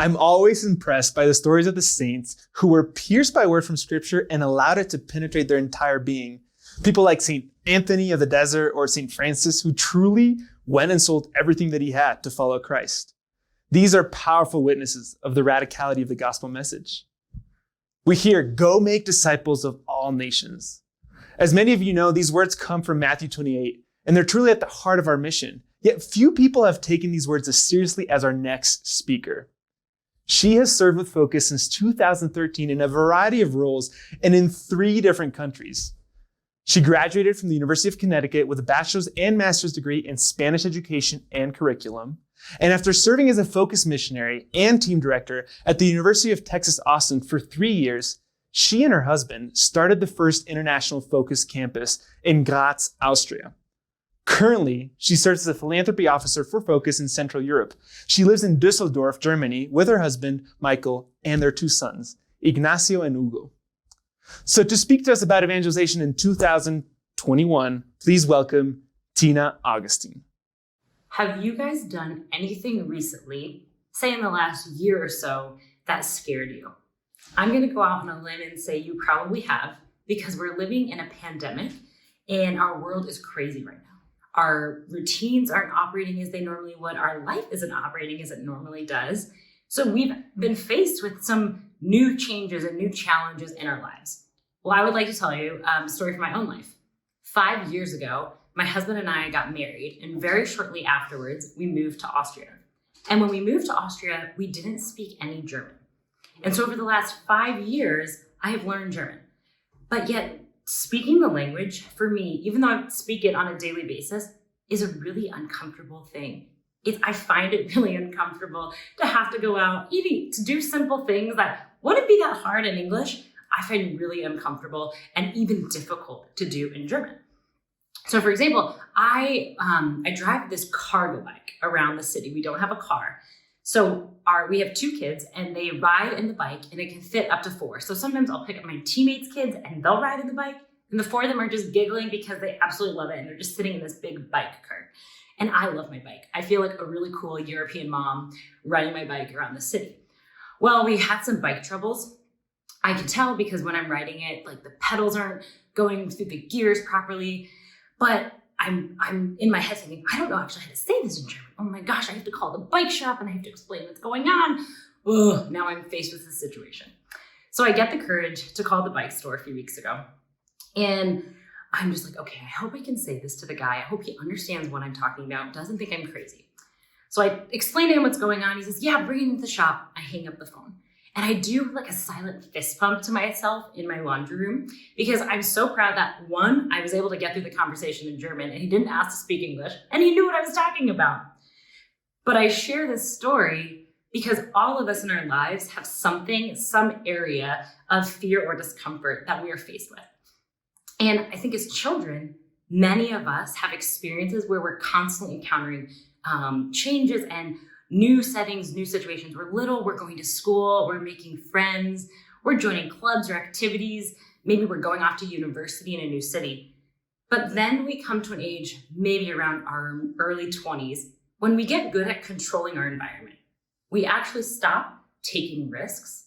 I'm always impressed by the stories of the saints who were pierced by word from Scripture and allowed it to penetrate their entire being. People like St. Anthony of the Desert or St. Francis, who truly went and sold everything that he had to follow Christ. These are powerful witnesses of the radicality of the gospel message. We hear, "Go make disciples of all nations." As many of you know, these words come from Matthew 28, and they're truly at the heart of our mission. Yet few people have taken these words as seriously as our next speaker. She has served with Focus since 2013 in a variety of roles and in 3 different countries. She graduated from the University of Connecticut with a bachelor's and master's degree in Spanish education and curriculum. And after serving as a Focus missionary and team director at the University of Texas, Austin for 3 years, she and her husband started the first international Focus campus in Graz, Austria. Currently, she serves as a philanthropy officer for Focus in Central Europe. She lives in Düsseldorf, Germany, with her husband, Michael, and their 2 sons, Ignacio and Hugo. So to speak to us about evangelization in 2021, please welcome Tina Augustine. Have you guys done anything recently, say in the last year or so, that scared you? I'm going to go out on a limb and say you probably have, because we're living in a pandemic and our world is crazy right now. Our routines aren't operating as they normally would. Our life isn't operating as it normally does. So we've been faced with some new changes and new challenges in our lives. Well, I would like to tell you a story from my own life. 5 years ago, my husband and I got married, and very shortly afterwards, we moved to Austria. And when we moved to Austria, we didn't speak any German. And so over the last 5 years, I have learned German. But yet, speaking the language, for me, even though I speak it on a daily basis, is a really uncomfortable thing. I find it really uncomfortable to have to go out, even to do simple things that wouldn't be that hard in English. I find really uncomfortable and even difficult to do in German. So for example, I drive this cargo bike around the city. We don't have a car. So we have 2 kids and they ride in the bike and it can fit up to 4. So sometimes I'll pick up my teammates' kids and they'll ride in the bike and the 4 of them are just giggling because they absolutely love it and they're just sitting in this big bike cart. And I love my bike. I feel like a really cool European mom riding my bike around the city. Well, we had some bike troubles. I can tell because when I'm riding it, like the pedals aren't going through the gears properly. But I'm in my head thinking, I don't know actually how to say this in German. Oh my gosh, I have to call the bike shop and I have to explain what's going on. Ugh, now I'm faced with this situation. So I get the courage to call the bike store a few weeks ago. And I'm just like, okay, I hope I can say this to the guy. I hope he understands what I'm talking about, doesn't think I'm crazy. So I explain to him what's going on. He says, yeah, bring him to the shop. I hang up the phone. And I do like a silent fist pump to myself in my laundry room because I'm so proud that 1, I was able to get through the conversation in German and he didn't ask to speak English and he knew what I was talking about. But I share this story because all of us in our lives have something, some area of fear or discomfort that we are faced with. And I think as children, many of us have experiences where we're constantly encountering changes and new settings, new situations. We're little, we're going to school, we're making friends, we're joining clubs or activities. Maybe we're going off to university in a new city. But then we come to an age, maybe around our early 20s, when we get good at controlling our environment. We actually stop taking risks.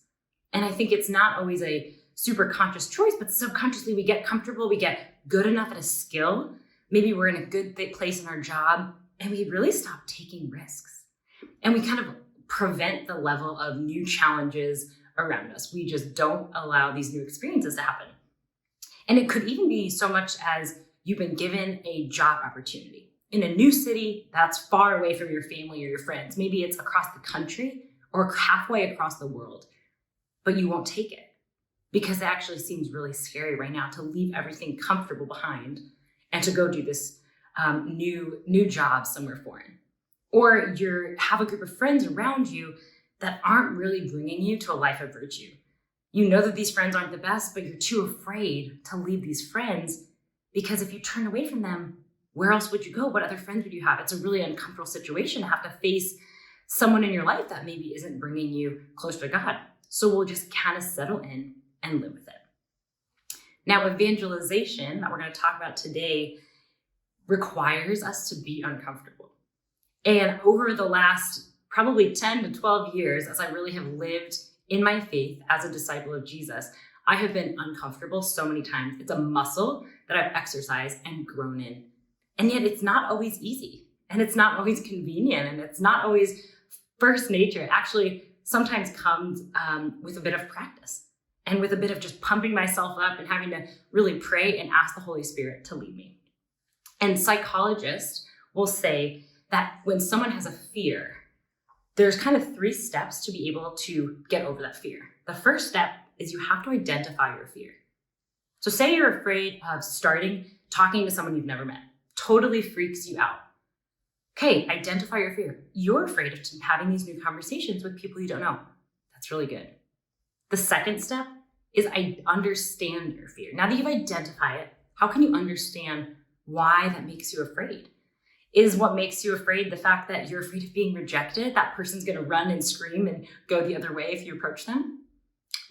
And I think it's not always a super conscious choice, but subconsciously we get comfortable, we get good enough at a skill. Maybe we're in a good place in our job and we really stop taking risks. And we kind of prevent the level of new challenges around us. We just don't allow these new experiences to happen. And it could even be so much as you've been given a job opportunity in a new city that's far away from your family or your friends. Maybe it's across the country or halfway across the world, but you won't take it because it actually seems really scary right now to leave everything comfortable behind and to go do this new job somewhere foreign. Or you have a group of friends around you that aren't really bringing you to a life of virtue. You know that these friends aren't the best, but you're too afraid to leave these friends because if you turn away from them, where else would you go? What other friends would you have? It's a really uncomfortable situation to have to face someone in your life that maybe isn't bringing you closer to God. So we'll just kind of settle in and live with it. Now, evangelization that we're going to talk about today requires us to be uncomfortable. And over the last probably 10 to 12 years, as I really have lived in my faith as a disciple of Jesus, I have been uncomfortable so many times. It's a muscle that I've exercised and grown in. And yet it's not always easy, and it's not always convenient, and it's not always first nature. It actually sometimes comes with a bit of practice and with a bit of just pumping myself up and having to really pray and ask the Holy Spirit to lead me. And psychologists will say that when someone has a fear, there's kind of 3 steps to be able to get over that fear. The first step is you have to identify your fear. So say you're afraid of talking to someone you've never met. Totally freaks you out. Okay, identify your fear. You're afraid of having these new conversations with people you don't know. That's really good. The second step is I understand your fear. Now that you've identified it, how can you understand why that makes you afraid? Is what makes you afraid the fact that you're afraid of being rejected? That person's going to run and scream and go the other way if you approach them?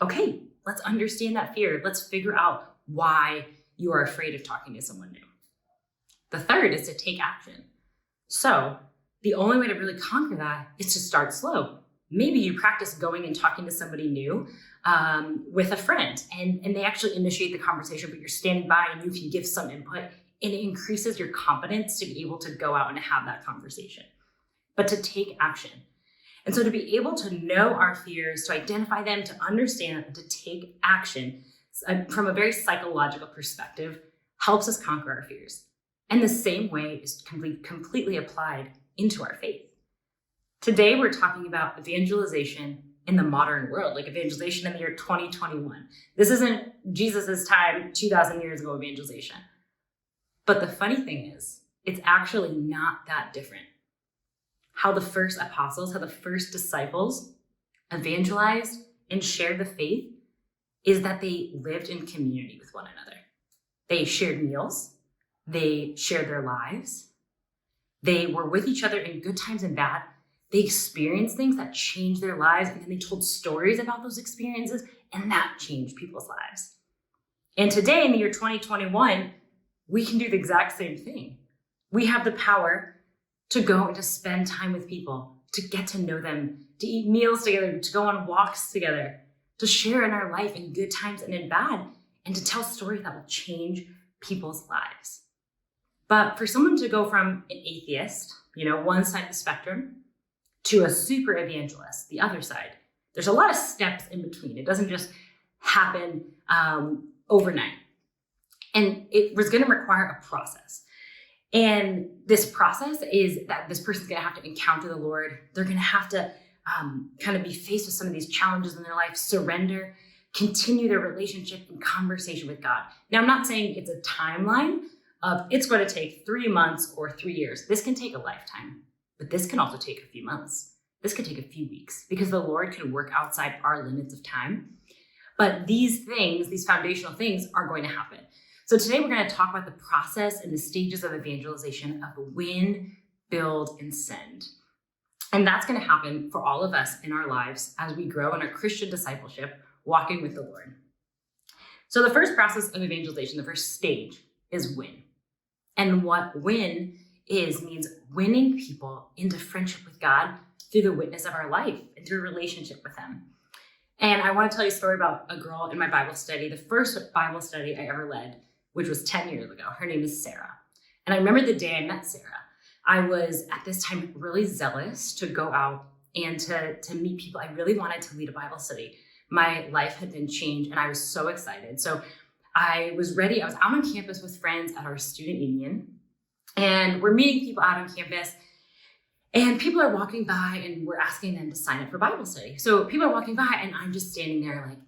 Okay, let's understand that fear. Let's figure out why you are afraid of talking to someone new. The third is to take action. So the only way to really conquer that is to start slow. Maybe you practice going and talking to somebody new with a friend, and they actually initiate the conversation, but you're standing by and you can give some input, and it increases your confidence to be able to go out and have that conversation. But to take action. And so to be able to know our fears, to identify them, to understand them, and to take action from a very psychological perspective helps us conquer our fears. And the same way is completely applied into our faith. Today, we're talking about evangelization in the modern world, like evangelization in the year 2021. This isn't Jesus's time, 2,000 years ago, evangelization. But the funny thing is, it's actually not that different. How the first apostles, how the first disciples evangelized and shared the faith is that they lived in community with one another. They shared meals. They shared their lives. They were with each other in good times and bad. They experienced things that changed their lives, and then they told stories about those experiences, and that changed people's lives. And today, in the year 2021, we can do the exact same thing. We have the power to go and to spend time with people, to get to know them, to eat meals together, to go on walks together, to share in our life in good times and in bad, and to tell stories that will change people's lives. But for someone to go from an atheist, one side of the spectrum, to a super evangelist, the other side, there's a lot of steps in between. It doesn't just happen overnight. And it was going to require a process. And this process is that this person's going to have to encounter the Lord. They're going to have to kind of be faced with some of these challenges in their life, surrender, continue their relationship and conversation with God. Now, I'm not saying it's a timeline of it's going to take 3 months or 3 years. This can take a lifetime, but this can also take a few months. This could take a few weeks because the Lord can work outside our limits of time. But these things, these foundational things are going to happen. So today we're going to talk about the process and the stages of evangelization of win, build, and send. And that's going to happen for all of us in our lives as we grow in our Christian discipleship, walking with the Lord. So the first process of evangelization, the first stage, is win. And what win means winning people into friendship with God through the witness of our life and through a relationship with Him. And I want to tell you a story about a girl in my Bible study, the first Bible study I ever led, which was 10 years ago. Her name is Sarah. And I remember the day I met Sarah. I was at this time really zealous to go out and to meet people. I really wanted to lead a Bible study. My life had been changed and I was so excited. So I was ready. I was out on campus with friends at our student union, and we're meeting people out on campus, and people are walking by and we're asking them to sign up for Bible study. So people are walking by and I'm just standing there like,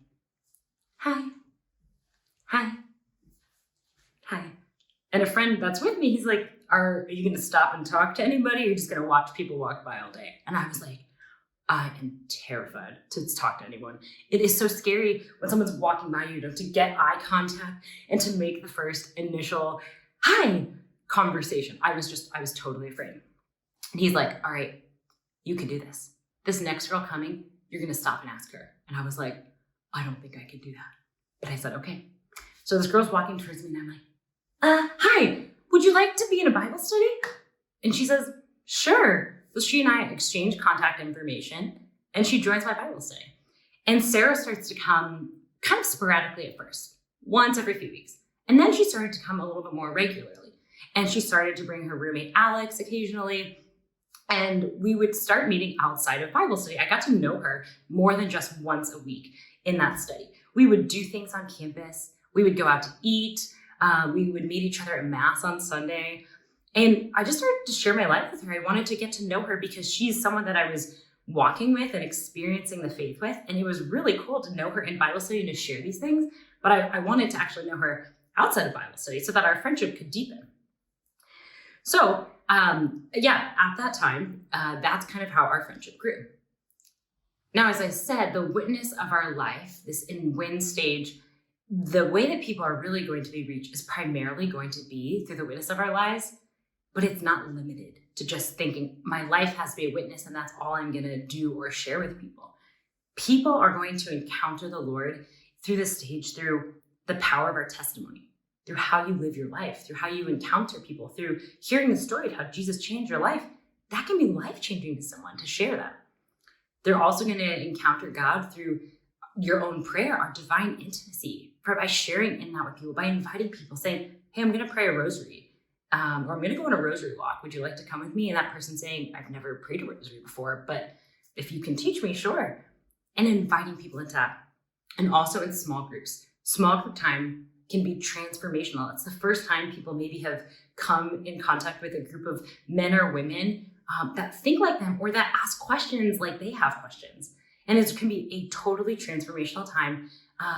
hi, hi, hi. And a friend that's with me, he's like, are you going to stop and talk to anybody? Or are you just going to watch people walk by all day? And I was like, I am terrified to talk to anyone. It is so scary when someone's walking by you to get eye contact and to make the first initial hi conversation. I was totally afraid. And he's like, all right, you can do this. This next girl coming, you're going to stop and ask her. And I was like, I don't think I could do that. But I said, okay. So this girl's walking towards me and I'm like, hi, would you like to be in a Bible study? And she says, sure. So she and I exchanged contact information, and she joins my Bible study. And Sarah starts to come kind of sporadically at first, once every few weeks. And then she started to come a little bit more regularly. And she started to bring her roommate Alex occasionally. And we would start meeting outside of Bible study. I got to know her more than just once a week in that study. We would do things on campus. We would go out to eat. We would meet each other at Mass on Sunday. And I just started to share my life with her. I wanted to get to know her because she's someone that I was walking with and experiencing the faith with. And it was really cool to know her in Bible study and to share these things. But I wanted to actually know her outside of Bible study so that our friendship could deepen. So, at that time, that's kind of how our friendship grew. Now, as I said, the witness of our life, this in win stage, the way that people are really going to be reached is primarily going to be through the witness of our lives, but it's not limited to just thinking my life has to be a witness and that's all I'm going to do or share with people. People are going to encounter the Lord through the stage, through the power of our testimony, through how you live your life, through how you encounter people, through hearing the story of how Jesus changed your life. That can be life-changing to someone to share that. They're also going to encounter God through your own prayer, our divine intimacy, by sharing in that with people, by inviting people, saying, hey, I'm going to pray a rosary, or I'm going to go on a rosary walk. Would you like to come with me? And that person saying, I've never prayed a rosary before, but if you can teach me, sure. And inviting people into that. And also in small groups. Small group time can be transformational. It's the first time people maybe have come in contact with a group of men or women that think like them or that ask questions like they have questions. And it can be a totally transformational time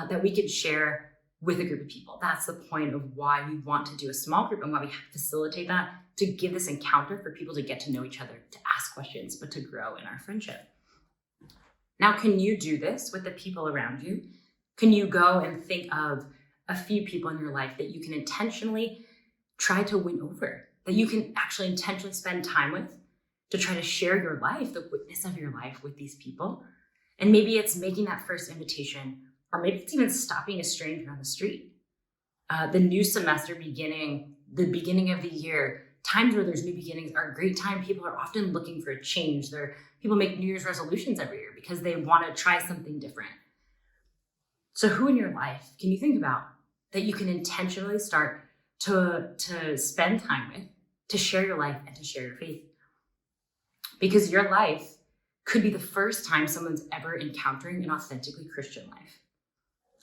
that we can share with a group of people. That's the point of why we want to do a small group and why we facilitate that, to give this encounter for people to get to know each other, to ask questions, but to grow in our friendship. Now, can you do this with the people around you? Can you go and think of a few people in your life that you can intentionally try to win over, that you can actually intentionally spend time with, to try to share your life, the witness of your life with these people? And maybe it's making that first invitation, or maybe it's even stopping a stranger on the street. The new semester beginning, the beginning of the year, times where there's new beginnings are a great time. People are often looking for a change. People make New Year's resolutions every year because they want to try something different. So who in your life can you think about that you can intentionally start to spend time with, to share your life and to share your faith? Because your life could be the first time someone's ever encountering an authentically Christian life.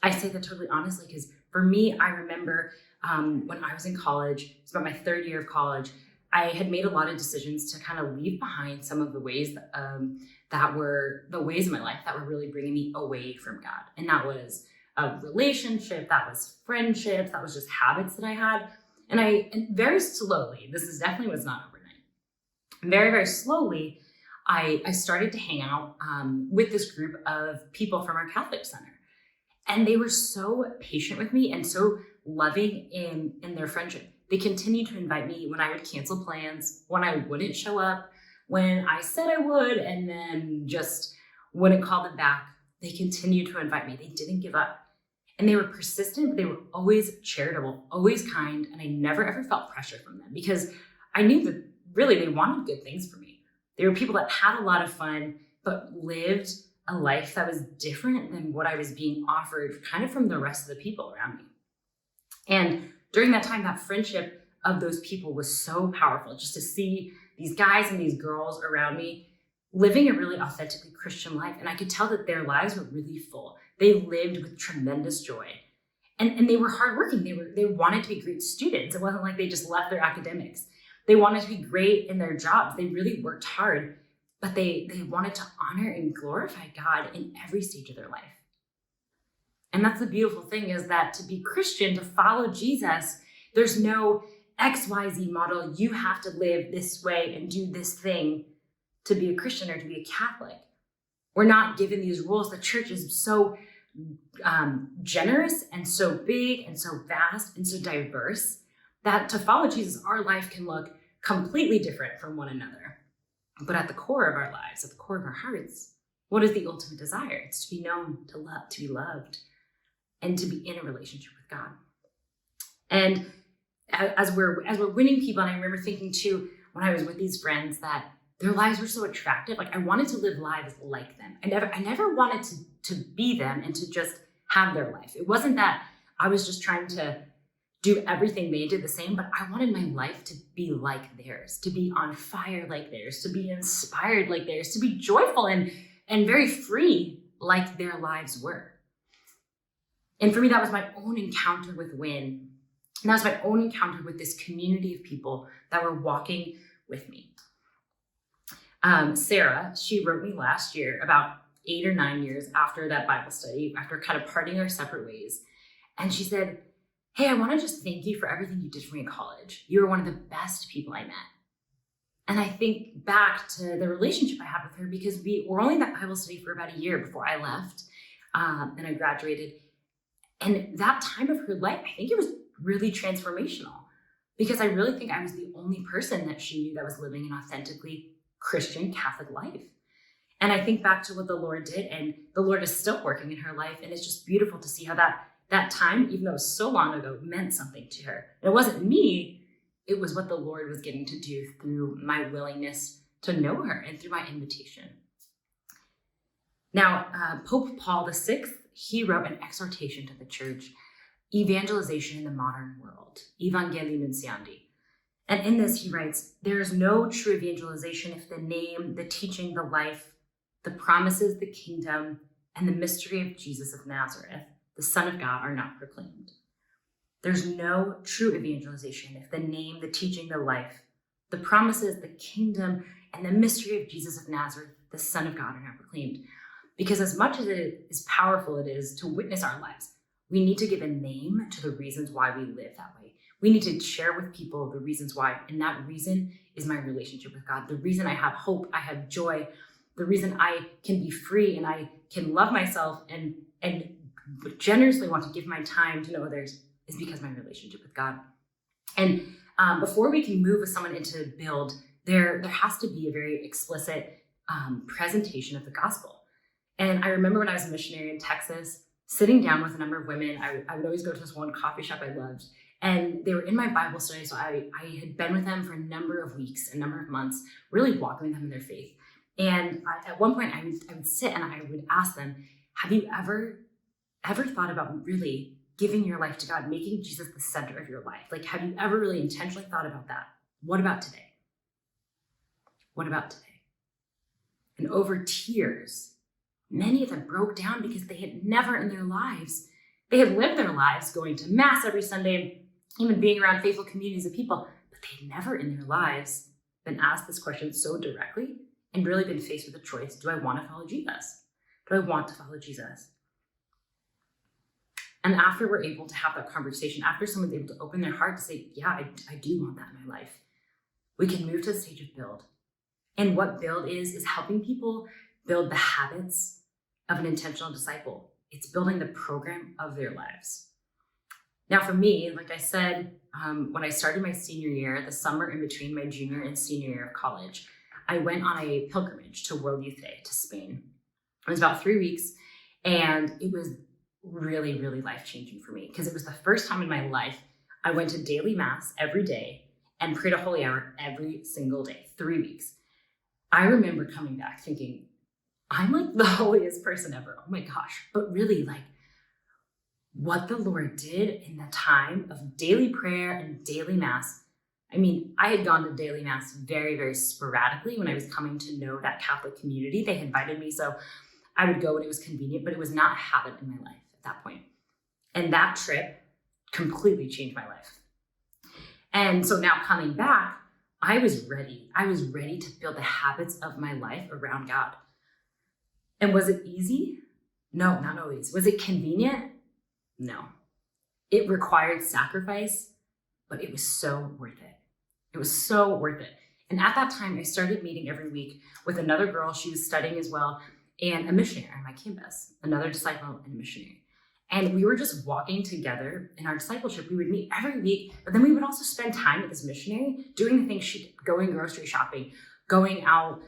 I say that totally honestly because for me, I remember when I was in college, it's about my third year of college, I had made a lot of decisions to kind of leave behind some of the ways that were the ways in my life that were really bringing me away from God. And that was a relationship, that was friendships, that was just habits that I had. And very slowly, this definitely was not overnight. Very, very slowly, I started to hang out with this group of people from our Catholic center. And they were so patient with me and so loving in their friendship. They continued to invite me when I would cancel plans, when I wouldn't show up, when I said I would and then just wouldn't call them back. They continued to invite me. They didn't give up. And they were persistent, but they were always charitable, always kind. And I never ever felt pressure from them because I knew that really they wanted good things for me. They were people that had a lot of fun, but lived a life that was different than what I was being offered kind of from the rest of the people around me. And during that time, that friendship of those people was so powerful, just to see these guys and these girls around me living a really authentically Christian life. And I could tell that their lives were really full. They lived with tremendous joy. And they were hardworking. They wanted to be great students. It wasn't like they just left their academics. They wanted to be great in their jobs. They really worked hard, but they wanted to honor and glorify God in every stage of their life. And that's the beautiful thing, is that to be Christian, to follow Jesus, there's no XYZ model. You have to live this way and do this thing to be a Christian or to be a Catholic. We're not given these rules. The church is so generous and so big and so vast and so diverse that to follow Jesus, our life can look completely different from one another. But at the core of our lives, at the core of our hearts, what is the ultimate desire? It's to be known, to love, to be loved, and to be in a relationship with God. And as we're winning people, and I remember thinking too, when I was with these friends, that their lives were so attractive. Like I wanted to live lives like them. I never wanted to be them and to just have their life. It wasn't that I was just trying to do everything they did the same, but I wanted my life to be like theirs, to be on fire like theirs, to be inspired like theirs, to be joyful and very free like their lives were. And for me, that was my own encounter with Wynn. And that was my own encounter with this community of people that were walking with me. Sarah, she wrote me last year, about 8 or 9 years after that Bible study, after kind of parting our separate ways. And she said, hey, I want to just thank you for everything you did for me in college. You were one of the best people I met. And I think back to the relationship I had with her because we were only in that Bible study for about a year before I left and I graduated. And that time of her life, I think it was really transformational because I really think I was the only person that she knew that was living an authentically Christian Catholic life. And I think back to what the Lord did, and the Lord is still working in her life. And it's just beautiful to see how that time, even though it was so long ago, meant something to her. And it wasn't me, it was what the Lord was getting to do through my willingness to know her and through my invitation. Now, Pope Paul VI, he wrote an exhortation to the church, Evangelization in the Modern World, Evangelization. And in this, he writes, there is no true evangelization if the name, the teaching, the life, the promises, the kingdom, and the mystery of Jesus of Nazareth, the Son of God, are not proclaimed. There's no true evangelization if the name, the teaching, the life, the promises, the kingdom, and the mystery of Jesus of Nazareth, the Son of God, are not proclaimed. Because as much as it is powerful it is to witness our lives, we need to give a name to the reasons why we live that way. We need to share with people the reasons why. And that reason is my relationship with God. The reason I have hope, I have joy, the reason I can be free and I can love myself and generously want to give my time to know others is because of my relationship with God. And before we can move with someone into build, there has to be a very explicit presentation of the gospel. And I remember when I was a missionary in Texas, sitting down with a number of women. I would always go to this one coffee shop I loved, and they were in my Bible study. So I had been with them for a number of weeks, a number of months, really walking with them in their faith. And at one point I would sit and I would ask them, have you ever thought about really giving your life to God, making Jesus the center of your life? Like, have you ever really intentionally thought about that? What about today? What about today? And over tears, many of them broke down because they had never in their lives, they had lived their lives going to mass every Sunday, even being around faithful communities of people, but they had never in their lives been asked this question so directly and really been faced with a choice. Do I want to follow Jesus? Do I want to follow Jesus? And after we're able to have that conversation, after someone's able to open their heart to say, yeah, I do want that in my life, we can move to the stage of build. And what build is helping people build the habits of an intentional disciple. It's building the program of their lives. Now for me, like I said, when I started my senior year, the summer in between my junior and senior year of college, I went on a pilgrimage to World Youth Day to Spain. It was about 3 weeks, and it was really, really life-changing for me because it was the first time in my life I went to daily mass every day and prayed a holy hour every single day, 3 weeks. I remember coming back thinking, I'm like the holiest person ever. Oh my gosh. But really, like, what the Lord did in the time of daily prayer and daily mass. I mean, I had gone to daily mass very, very sporadically when I was coming to know that Catholic community. They invited me, so I would go when it was convenient, but it was not a habit in my life at that point. And that trip completely changed my life. And so now coming back, I was ready. I was ready to build the habits of my life around God. And was it easy? No, not always. Was it convenient? No. It required sacrifice, but it was so worth it. It was so worth it. And at that time, I started meeting every week with another girl. She was studying as well, and a missionary on my campus, another disciple and a missionary. And we were just walking together in our discipleship. We would meet every week, but then we would also spend time with this missionary doing the things she did, going grocery shopping, going out,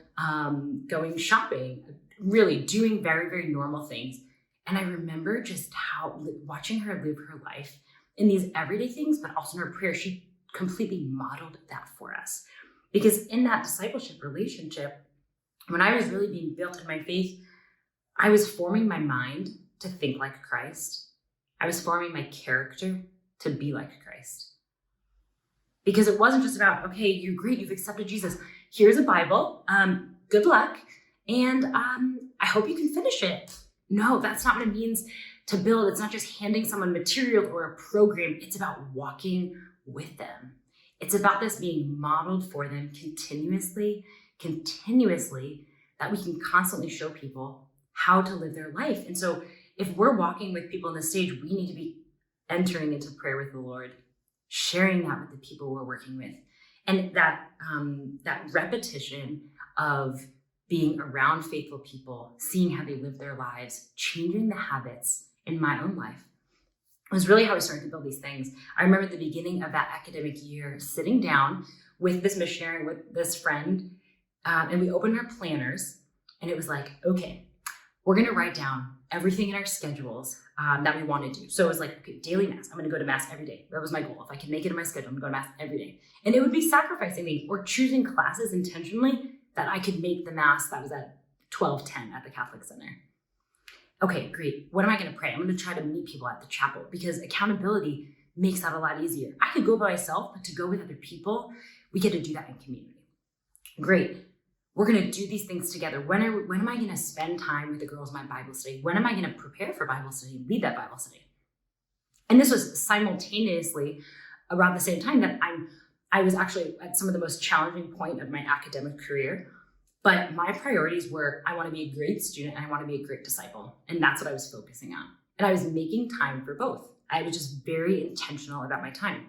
going shopping, really doing very, very normal things. And I remember just how watching her live her life in these everyday things, but also in her prayer, she completely modeled that for us. Because in that discipleship relationship, when I was really being built in my faith, I was forming my mind to think like Christ. I was forming my character to be like Christ. Because it wasn't just about, okay, you're great, you've accepted Jesus. Here's a Bible, good luck, and I hope you can finish it. No, that's not what it means to build. It's not just handing someone material or a program. It's about walking with them. It's about this being modeled for them continuously, that we can constantly show people how to live their life. And so if we're walking with people on the stage, we need to be entering into prayer with the Lord, sharing that with the people we're working with. And that repetition of being around faithful people, seeing how they live their lives, changing the habits in my own life was really how I started to build these things. I remember the beginning of that academic year, sitting down with this missionary, with this friend, and we opened our planners, and it was like, okay, we're going to write down everything in our schedules that we want to do. So it was like, okay, daily mass. I'm going to go to mass every day. That was my goal. If I can make it in my schedule, I'm going to go to mass every day. And it would be sacrificing things or choosing classes intentionally that I could make the mass that was at 12:10 at the Catholic Center. Okay, great. What am I going to pray? I'm going to try to meet people at the chapel because accountability makes that a lot easier. I could go by myself, but to go with other people, we get to do that in community. Great. We're going to do these things together. When am I going to spend time with the girls in my Bible study? When am I going to prepare for Bible study and lead that Bible study? And this was simultaneously around the same time that I was actually at some of the most challenging point of my academic career. But my priorities were, I want to be a great student and I want to be a great disciple. And that's what I was focusing on. And I was making time for both. I was just very intentional about my time.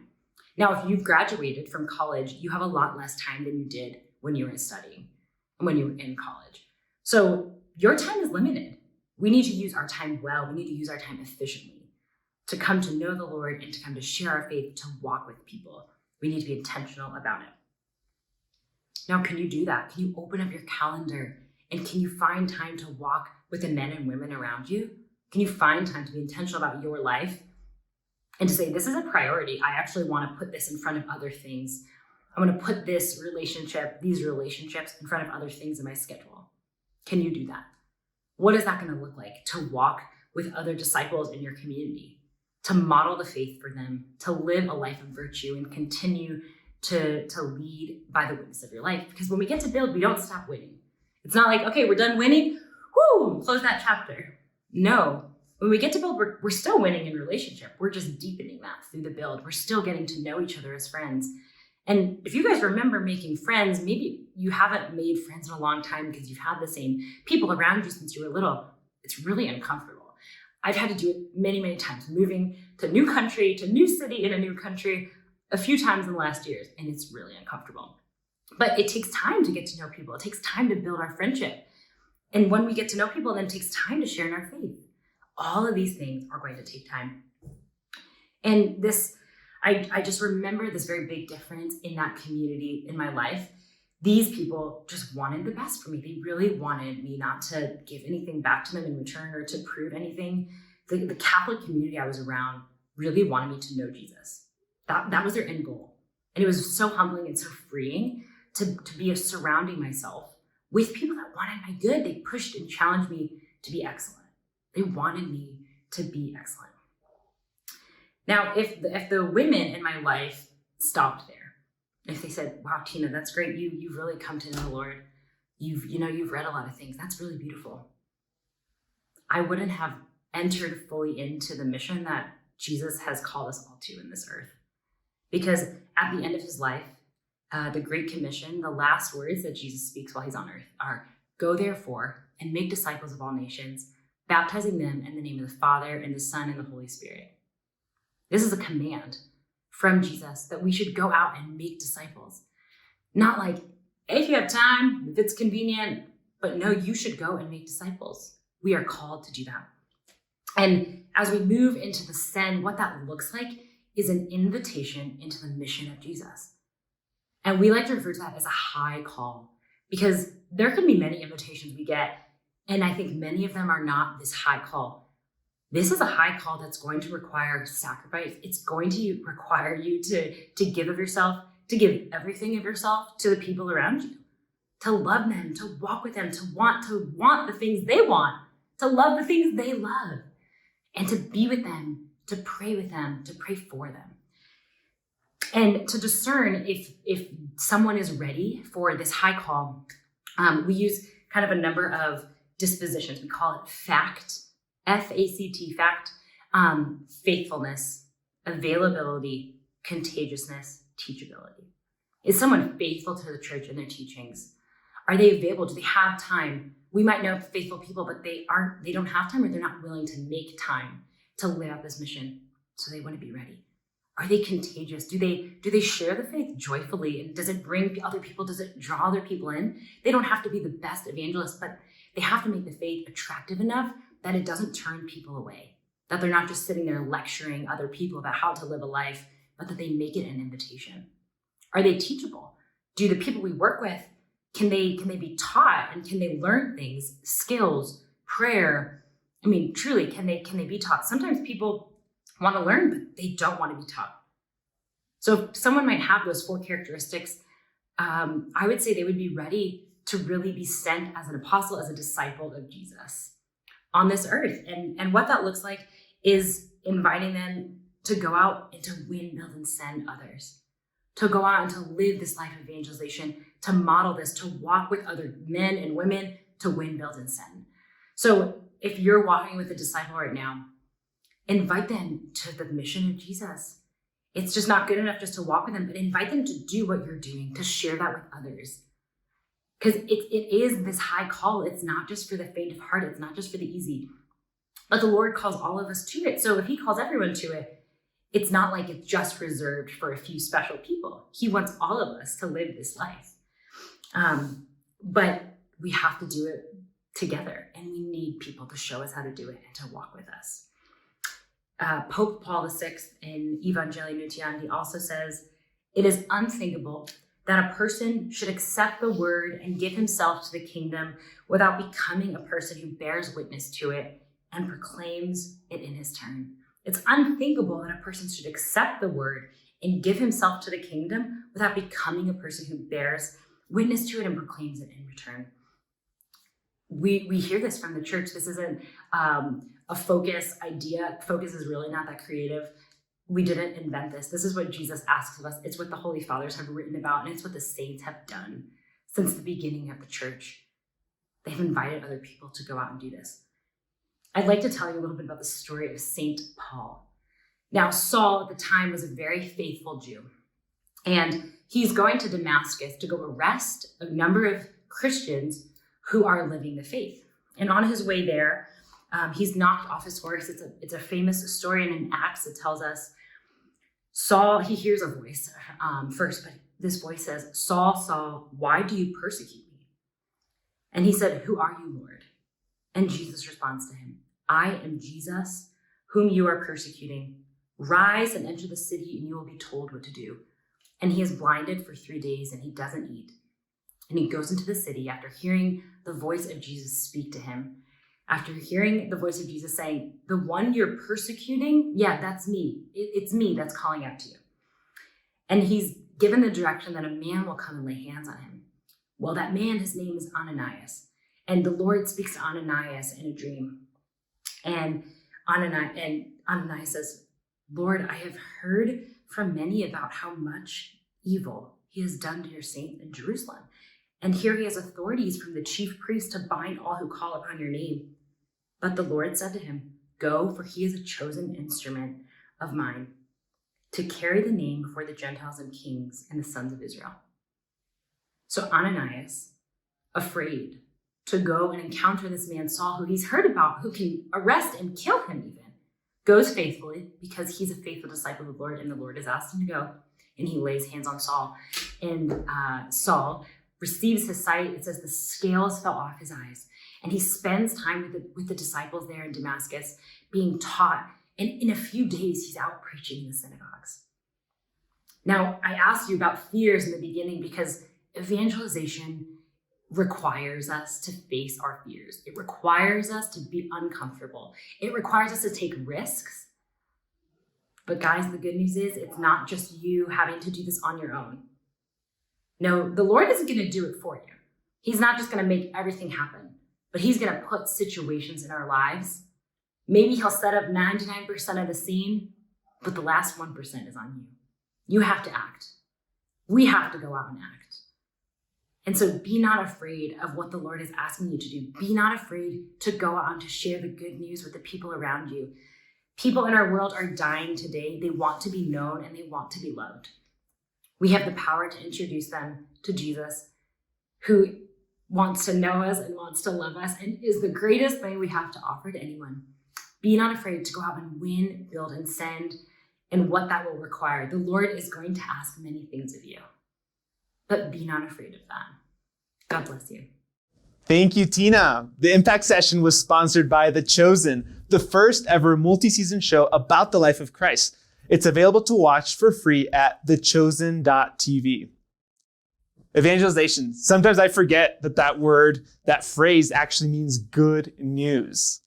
Now, if you've graduated from college, you have a lot less time than you did when you were studying, when you were in college. So your time is limited. We need to use our time well. We need to use our time efficiently to come to know the Lord and to come to share our faith, to walk with people. We need to be intentional about it. Now, can you do that? Can you open up your calendar and can you find time to walk with the men and women around you? Can you find time to be intentional about your life and to say, this is a priority. I actually want to put this in front of other things. I want to put these relationships in front of other things in my schedule. Can you do that? What is that going to look like to walk with other disciples in your community, to model the faith for them, to live a life of virtue and continue to lead by the witness of your life? Because when we get to build, we don't stop winning. It's not like, okay, we're done winning. Woo, close that chapter. No, when we get to build, we're still winning in relationship. We're just deepening that through the build. We're still getting to know each other as friends. And if you guys remember making friends, maybe you haven't made friends in a long time because you've had the same people around you since you were little. It's really uncomfortable. I've had to do it many, many times, moving to new country, to new city in a new country a few times in the last years, and it's really uncomfortable. But it takes time to get to know people. It takes time to build our friendship. And when we get to know people, then it takes time to share in our faith. All of these things are going to take time. And this, I just remember this very big difference in that community in my life. These people just wanted the best for me. They really wanted me not to give anything back to them in return or to prove anything. The Catholic community I was around really wanted me to know Jesus. That was their end goal. And it was so humbling and so freeing to be surrounding myself with people that wanted my good. They pushed and challenged me to be excellent. They wanted me to be excellent. Now, if the women in my life stopped there, if they said, wow, Tina, that's great. You've really come to know the Lord. You've read a lot of things. That's really beautiful. I wouldn't have entered fully into the mission that Jesus has called us all to in this earth. Because at the end of his life, the Great Commission, the last words that Jesus speaks while he's on earth are, go therefore and make disciples of all nations, baptizing them in the name of the Father and the Son and the Holy Spirit. This is a command from Jesus that we should go out and make disciples. Not like, if you have time, if it's convenient, but no, you should go and make disciples. We are called to do that. And as we move into the send, what that looks like is an invitation into the mission of Jesus. And we like to refer to that as a high call, because there can be many invitations we get, and I think many of them are not this high call. This is a high call that's going to require sacrifice. It's going to require you to give of yourself, to give everything of yourself to the people around you, to love them, to walk with them, to want the things they want, to love the things they love, and to be with them, to pray with them, to pray for them. And to discern if someone is ready for this high call, we use kind of a number of dispositions. We call it FACT, F-A-C-T, FACT, faithfulness, availability, contagiousness, teachability. Is someone faithful to the church and their teachings? Are they available? Do they have time? We might know faithful people, but they don't have time, or they're not willing to make time to live out this mission. So they want to be ready. Are they contagious? Do they share the faith joyfully? And does it bring other people? Does it draw other people in? They don't have to be the best evangelists, but they have to make the faith attractive enough that it doesn't turn people away, that they're not just sitting there lecturing other people about how to live a life, but that they make it an invitation. Are they teachable? Do the people we work with, can they be taught, and can they learn things, skills, prayer? I mean, truly, can they be taught? Sometimes people want to learn, but they don't want to be taught. So if someone might have those 4 characteristics, I would say they would be ready to really be sent as an apostle, as a disciple of Jesus on this earth. And what that looks like is inviting them to go out and to win, build, and send others, to go out and to live this life of evangelization, to model this, to walk with other men and women, to win, build, and send. So if you're walking with a disciple right now, invite them to the mission of Jesus. It's just not good enough just to walk with them, but invite them to do what you're doing, to share that with others. Because it is this high call. It's not just for the faint of heart. It's not just for the easy. But the Lord calls all of us to it. So if he calls everyone to it, it's not like it's just reserved for a few special people. He wants all of us to live this life. But we have to do it together, and we need people to show us how to do it and to walk with us. Pope Paul VI in Evangelization, he also says, "It is unthinkable that a person should accept the word and give himself to the kingdom without becoming a person who bears witness to it and proclaims it in his turn." It's unthinkable that a person should accept the word and give himself to the kingdom without becoming a person who bears witness to it and proclaims it in return. We hear this from the church. This isn't a focus idea. Focus is really not that creative. We didn't invent this. This is what Jesus asks of us. It's what the Holy Fathers have written about, and it's what the saints have done since the beginning of the church. They've invited other people to go out and do this. I'd like to tell you a little bit about the story of Saint Paul. Now, Saul at the time was a very faithful Jew, and he's going to Damascus to go arrest a number of Christians who are living the faith. And on his way there, he's knocked off his horse. It's a famous story, and in Acts it tells us Saul, he hears a voice first, but this voice says, "Saul, Saul, why do you persecute me?" And he said, "Who are you, Lord?" And Jesus responds to him, "I am Jesus, whom you are persecuting. Rise and enter the city, and you will be told what to do." And he is blinded for 3 days, and he doesn't eat. And he goes into the city after hearing the voice of Jesus speak to him. After hearing the voice of Jesus saying, "The one you're persecuting, yeah, that's me. It's me that's calling out to you." And he's given the direction that a man will come and lay hands on him. Well, that man, his name is Ananias. And the Lord speaks to Ananias in a dream. And Ananias says, "Lord, I have heard from many about how much evil he has done to your saints in Jerusalem. And here he has authorities from the chief priest to bind all who call upon your name." But the Lord said to him, "Go, for he is a chosen instrument of mine to carry the name before the Gentiles and kings and the sons of Israel." So Ananias, afraid to go and encounter this man Saul, who he's heard about, who can arrest and kill him even, goes faithfully because he's a faithful disciple of the Lord, and the Lord has asked him to go. And he lays hands on Saul. And Saul receives his sight. It says the scales fell off his eyes. And he spends time with the disciples there in Damascus being taught. And in a few days, he's out preaching in the synagogues. Now, I asked you about fears in the beginning because evangelization requires us to face our fears. It requires us to be uncomfortable. It requires us to take risks. But guys, the good news is it's not just you having to do this on your own. No, the Lord isn't going to do it for you. He's not just going to make everything happen, but he's going to put situations in our lives. Maybe he'll set up 99% of the scene, but the last 1% is on you. You have to act. We have to go out and act. And so be not afraid of what the Lord is asking you to do. Be not afraid to go out and to share the good news with the people around you. People in our world are dying today. They want to be known and they want to be loved. We have the power to introduce them to Jesus, who wants to know us and wants to love us and is the greatest thing we have to offer to anyone. Be not afraid to go out and win, build, and send, and what that will require. The Lord is going to ask many things of you, but be not afraid of that. God bless you. Thank you, Tina. The Impact Session was sponsored by The Chosen, the first ever multi-season show about the life of Christ. It's available to watch for free at thechosen.tv. Evangelization. Sometimes I forget that phrase actually means good news.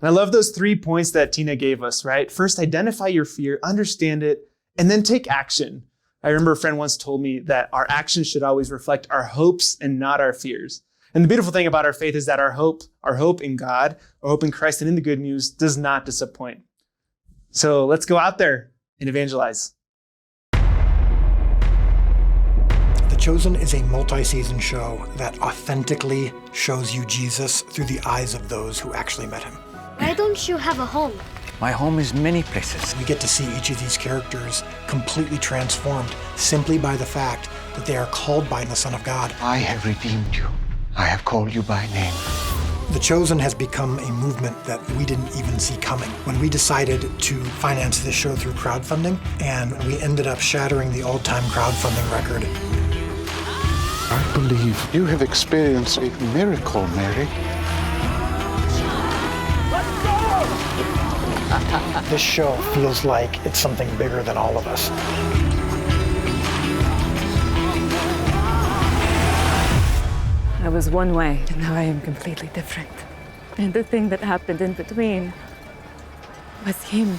And I love those 3 points that Tina gave us, right? First, identify your fear, understand it, and then take action. I remember a friend once told me that our actions should always reflect our hopes and not our fears. And the beautiful thing about our faith is that our hope in God, our hope in Christ and in the good news does not disappoint. So let's go out there and evangelize. The Chosen is a multi-season show that authentically shows you Jesus through the eyes of those who actually met him. Why don't you have a home? My home is many places. We get to see each of these characters completely transformed simply by the fact that they are called by the Son of God. I have redeemed you. I have called you by name. The Chosen has become a movement that we didn't even see coming. When we decided to finance this show through crowdfunding, and we ended up shattering the all-time crowdfunding record. I believe you have experienced a miracle, Mary. This show feels like it's something bigger than all of us. I was one way, and now I am completely different. And the thing that happened in between was him.